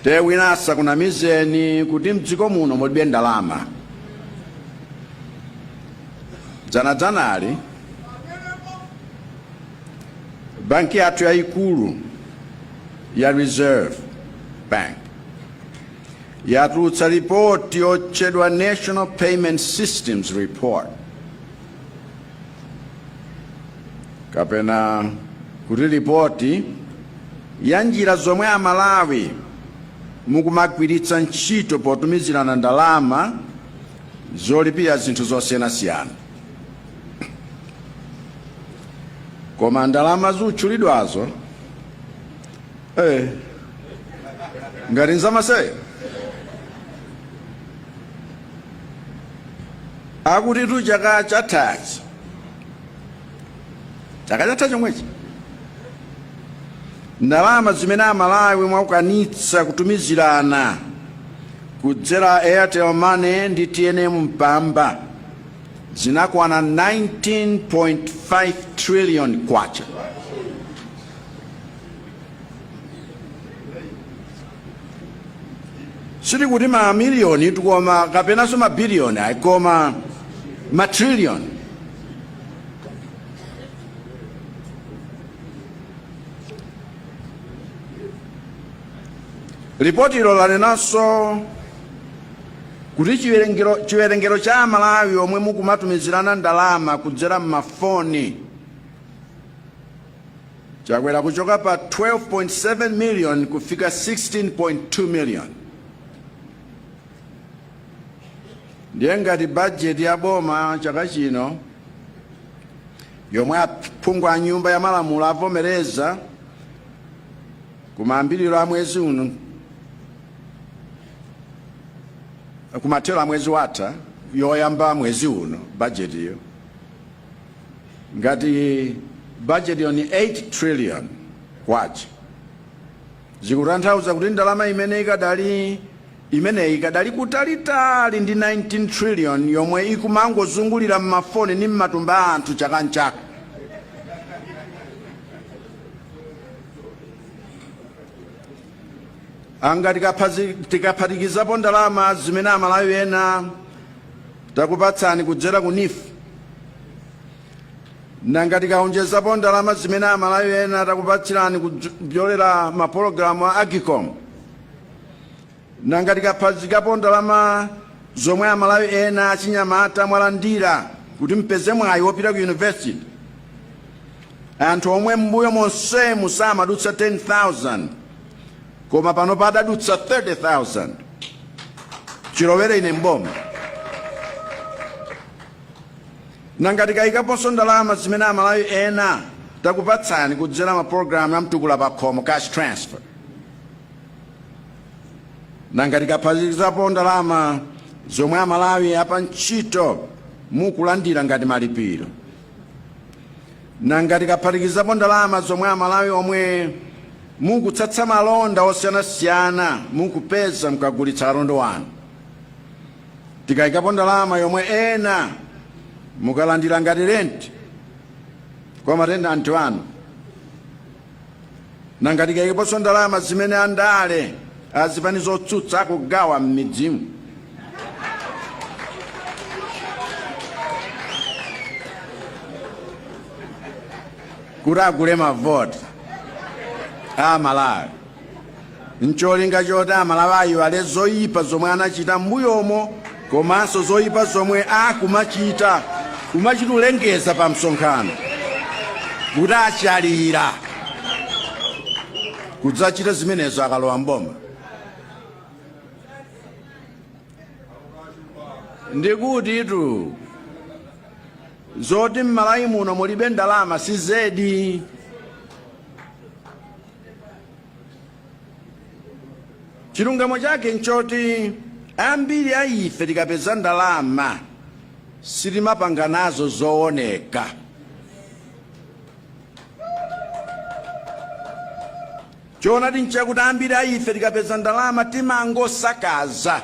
tewinasa kuna mizeni kuti mdziko muno mulibe ndalama. Dzanali banki yathu yayikulu ya Reserve Bank yatulutsa ripoti yotchedwa National Payment Systems Report, kapena kuti ripoti ya njira zomwe Mmalawi mukumagwiritsa ntchito potumizirana ndalama zolipira zinthu zosiyanasiyana. Koma ndalama zotchulidwazo ngati nzamaseya akuti tu chaka cha tax, chaka cha tax chomwechi ndalama zimene Mmalawi mwakwanitsa kutumizirana kudzera Airtel Money ndi TNM mpamba zinakwana 19.5 trillion kwacha. Siri kuti ma milioni tukoma kapena so ma bilioni aikoma ma trillion. Ripoti ilo lanenanso kuti chiwerengero cha Mmalawi omwe mukumatumizirana ndalama kudzera mmafoni chakwera kuchoka pa 12.7 million kufika 16.2 million. Ndiye ngati budget ya boma chaka chino yomwe aphungu a nyumba ya malamulo avomereza kumayambiriro a mwezi uno, kumathero a mwezi watha yoyamba mwezi uno, budget iyo ngati budget yo ni 8 trillion kwacha, zikutanthauza kuti ndalama imeneyi ikadali kutalitali ndi 19 trillion yomwe ikumangozungulira mmafoni ni mmatumba a anthu chaka nchaka. Anga tikaphatikizapo ndalama zimene Mmalawi ena takupatsani kudzera ku NIF, nanga tikaonjezapo ndalama zimene Mmalawi ena takupatsirani kudzera mapologalamu a Agicom, nanga tikaphatikizapo ndalama zomwe Mmalawi ena achinyamata mwalandira kuti mpeze mwayi wopita ku university, anthu omwe mbuyo monse musamadutsa 10,000 koma pano padadutsa 30,000 chilowere ine mboma. Nanga tikayikaponso ndalama zimene Mmalawi ena takupatsani kudzera mapologalamu ya mtukula pa khomo, cash transfer, nanga tikaphatikizapo ndalama zomwe Mmalawi apa ntchito mukulandira ngati malipiro, nanga tikaphatikizapo ndalama zomwe Mmalawi omwe mukutsatsa malonda osiyanasiyana mukupeza mukagulitsa alonda wanu, tikayikapo ndalama yomwe ena mukalandira ngati rent kwa matenda anthu anu, nanga tikayikaponso ndalama zimene andale azipani zotsutsa akugawa m'midzimu, kuti agule mavoti a Mmalawi. Ncholinga choti Mmalawi ayiwale zoyipa zomwe anachita m'mbuyomo, komanso zoyipa zomwe akumachita kumachitulengeza pa msonkhano kuti achalira kudzachita zimenezo akalowa mboma. Ndikuti itu zoti Mmalawi muno mulibe ndalama si zedi. Chilungamo chake nchoti ambiri a ife tikapeza ndalama sitimapanga nazo zooneka. Choonadi nchakuti ambiri a ife tikapeza ndalama timangosakaza